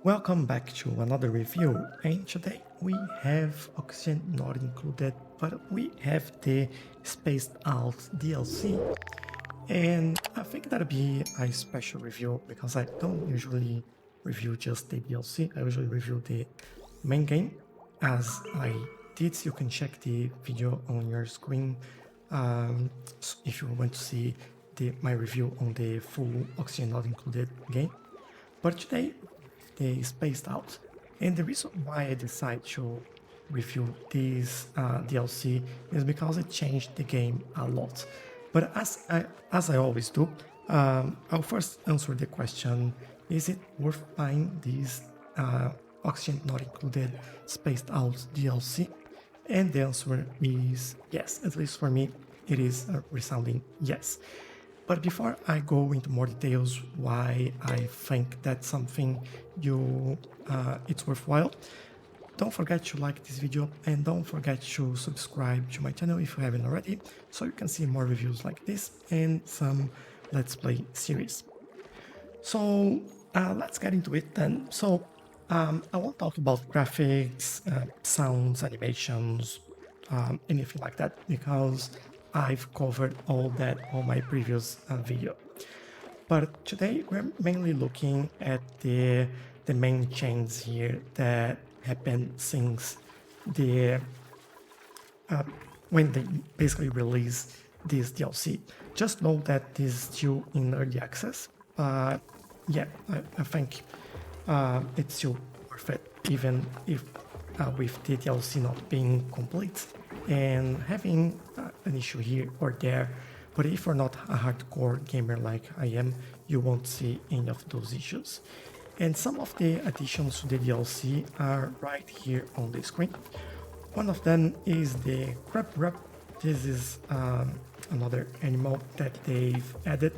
Welcome back to another review, and today we have Oxygen not included, but we have the Spaced Out DLC. And I think that'll be a special review because I don't usually review just the DLC, I usually review the main game. As I did, you can check the video on your screen if you want to see my review on the full Oxygen not included game. But today they spaced out. And the reason why I decided to review this DLC is because it changed the game a lot. But as I always do, I'll first answer the question, is it worth buying this Oxygen not included spaced out DLC? And the answer is yes, at least for me, it is a resounding yes. But before I go into more details why I think that's something it's worthwhile, don't forget to like this video and don't forget to subscribe to my channel if you haven't already, so you can see more reviews like this and some Let's Play series. So let's get into it then. So I won't talk about graphics, sounds, animations, anything like that, because I've covered all that on my previous video. But today we're mainly looking at the main changes here that happened since the when they basically released this DLC. Just know that this is still in early access, but yeah, I think it's still worth it, even if with the DLC not being complete and having an issue here or there. But if you're not a hardcore gamer like I am, you won't see any of those issues. And some of the additions to the DLC are right here on the screen. One of them is the grub. This is another animal that they've added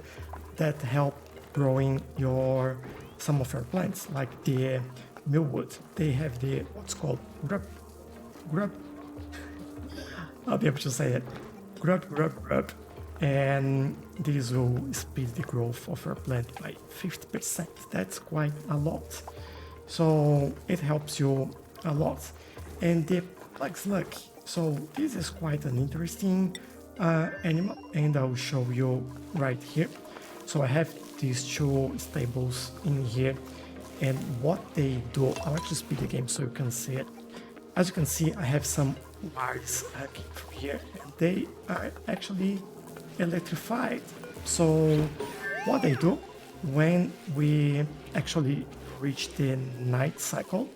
that help growing some of your plants, like the millwood. They have the what's called grub. I'll be able to say it. Grub. And this will speed the growth of your plant by 50%. That's quite a lot. So it helps you a lot. And the plague slug. So this is quite an interesting animal, and I'll show you right here. So I have these two stables in here, and what they do, I'll actually speed the game so you can see it. As you can see, I have some wires hanging from here, and they are actually electrified. So what they do, when we actually reach the night cycle,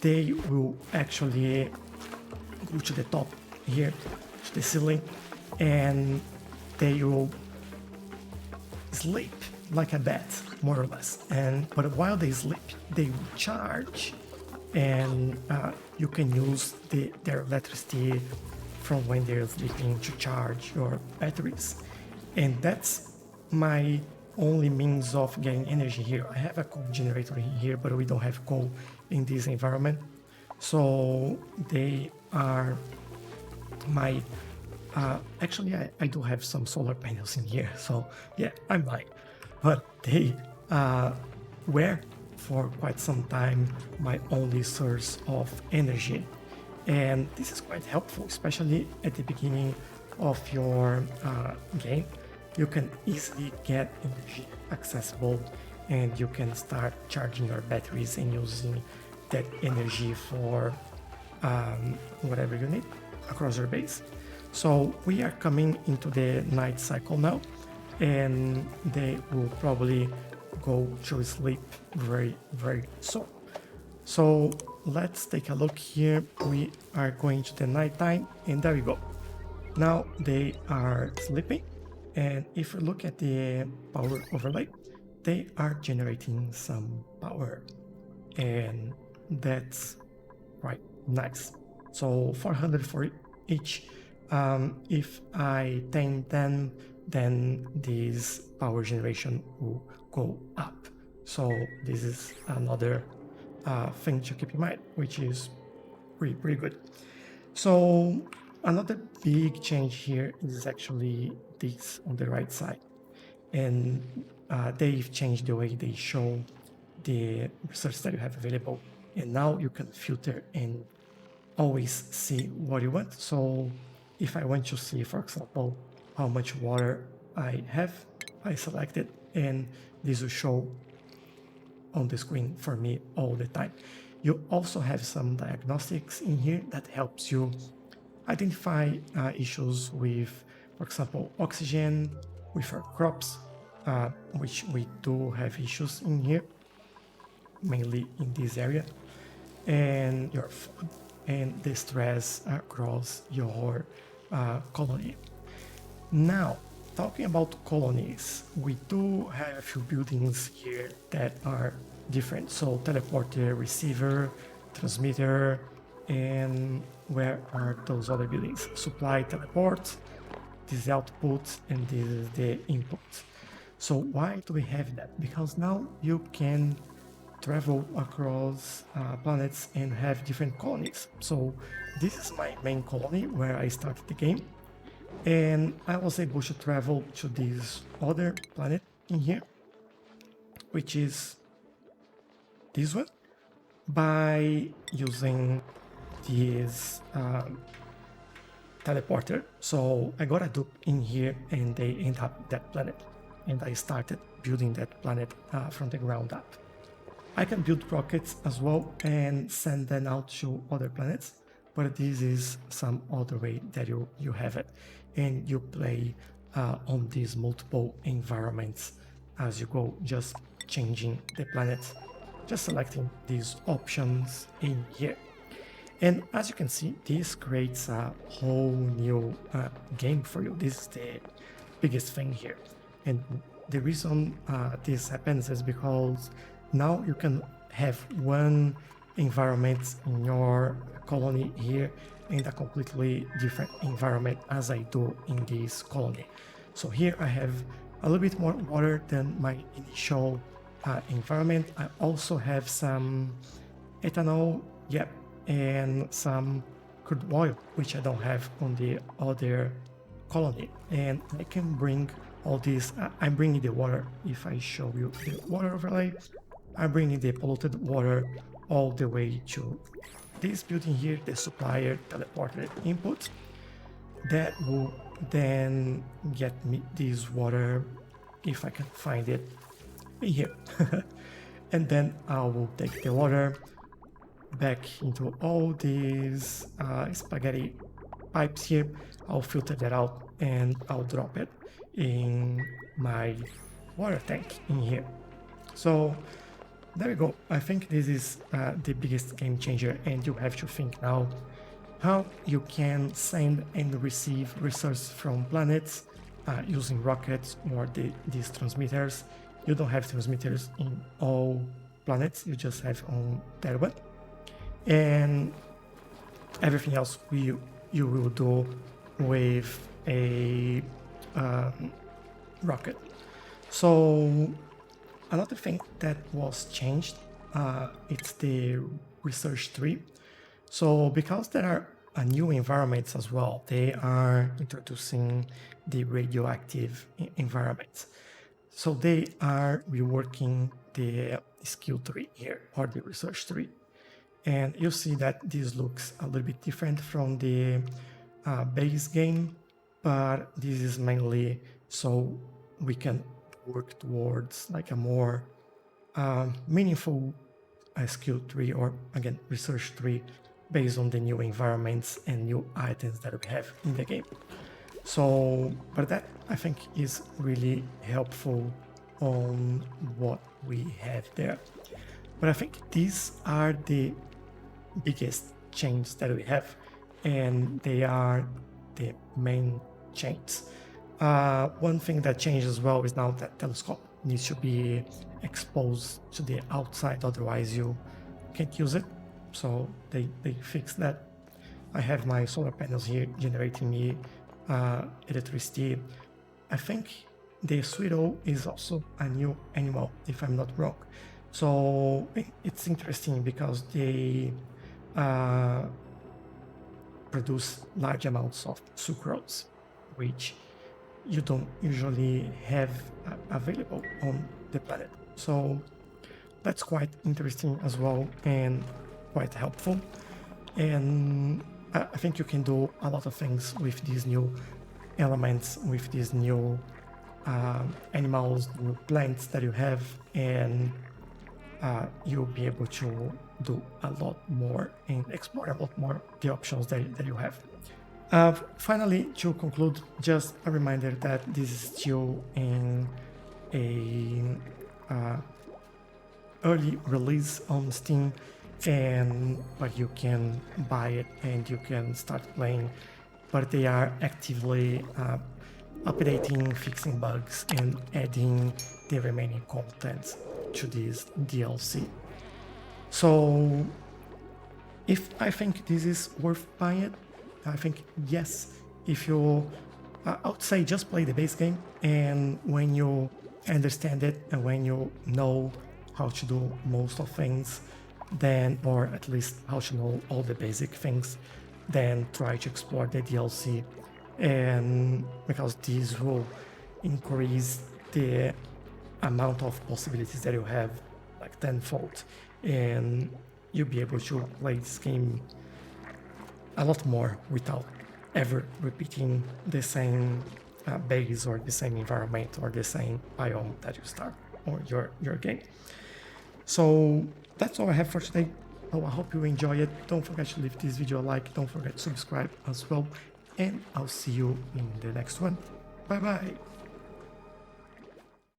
they will actually go to the top here, to the ceiling, and they will sleep like a bat, more or less. But while they sleep, they will charge, and you can use their electricity from when they're sleeping to charge your batteries. And that's my only means of getting energy here. I have a coal generator here, but we don't have coal in this environment. So they are my actually I do have some solar panels in here, so yeah, I'm lying. But they were for quite some time my only source of energy. And this is quite helpful, especially at the beginning of your game. You can easily get energy accessible, and you can start charging your batteries and using that energy for whatever you need across your base. So we are coming into the night cycle now, and they will probably go to sleep very, very soon. So let's take a look here. We are going to the nighttime, and there we go. Now they are sleeping, and if you look at the power overlay, they are generating some power, and that's quite nice. So 400 for each. If I tame them, then this power generation will go up. So this is another thing to keep in mind, which is pretty good. So another big change here is actually this on the right side, and they've changed the way they show the research that you have available. And now you can filter and always see what you want. So if I want to see, for example, how much water I have, I select it and this will show on the screen for me all the time. You also have some diagnostics in here that helps you identify issues with, for example, oxygen with our crops, which we do have issues in here, mainly in this area, and your food and the stress across your colony. Now, talking about colonies, we do have a few buildings here that are different. So teleporter, receiver, transmitter, and where are those other buildings? Supply, teleport, this is output, and this is the input. So why do we have that? Because now you can travel across planets and have different colonies. So this is my main colony where I started the game. And I was able to travel to this other planet in here, which is this one, by using this teleporter. So I got a dupe in here and they end up that planet. And I started building that planet from the ground up. I can build rockets as well and send them out to other planets, but this is some other way that you have it. And you play on these multiple environments as you go, just changing the planet, just selecting these options in here. And as you can see, this creates a whole new game for you. This is the biggest thing here. And the reason this happens is because now you can have one environment in your colony here and a completely different environment as I do in this colony. So here I have a little bit more water than my initial environment. I also have some ethanol, and some crude oil, which I don't have on the other colony. And I can bring all this, I'm bringing the water. If I show you the water overlay, I'm bringing the polluted water all the way to this building here, the supplier teleported input. That will then get me this water, if I can find it, in here. And then I will take the water back into all these spaghetti pipes here. I'll filter that out and I'll drop it in my water tank in here. So there we go. I think this is the biggest game changer, and you have to think now how you can send and receive resources from planets using rockets or these transmitters. You don't have transmitters in all planets, you just have on that one. And everything else you will do with a rocket. So another thing that was changed, it's the research tree. So because there are new environments as well, they are introducing the radioactive environments. So they are reworking the skill tree here, or the research tree. And you see that this looks a little bit different from the base game, but this is mainly so we can work towards like a more meaningful skill tree, or again research tree, based on the new environments and new items that we have in the game. So, but that I think is really helpful on what we have there. But I think these are the biggest changes that we have, and they are the main changes. One thing that changed as well is now that telescope needs to be exposed to the outside, otherwise you can't use it. So they fixed that. I have my solar panels here generating me electricity. I think the Tchelow is also a new animal, if I'm not wrong. So it's interesting because they produce large amounts of sucrose, which you don't usually have available on the planet. So that's quite interesting as well and quite helpful. And I think you can do a lot of things with these new elements, with these new animals, new plants that you have, and you'll be able to do a lot more and explore a lot more the options that you have. Finally, to conclude, just a reminder that this is still in a early release on Steam, but you can buy it and you can start playing, but they are actively updating, fixing bugs, and adding the remaining content to this DLC. So if I think this is worth buying it, I think yes. If you, I would say just play the base game, and when you understand it and when you know how to do most of things, then, or at least how to know all the basic things, then try to explore the DLC, and because this will increase the amount of possibilities that you have like tenfold, and you'll be able to play this game a lot more without ever repeating the same base or the same environment or the same biome that you start on your game. So that's all I have for today. Oh, I hope you enjoy it. Don't forget to leave this video a like. Don't forget to subscribe as well. And I'll see you in the next one. Bye bye.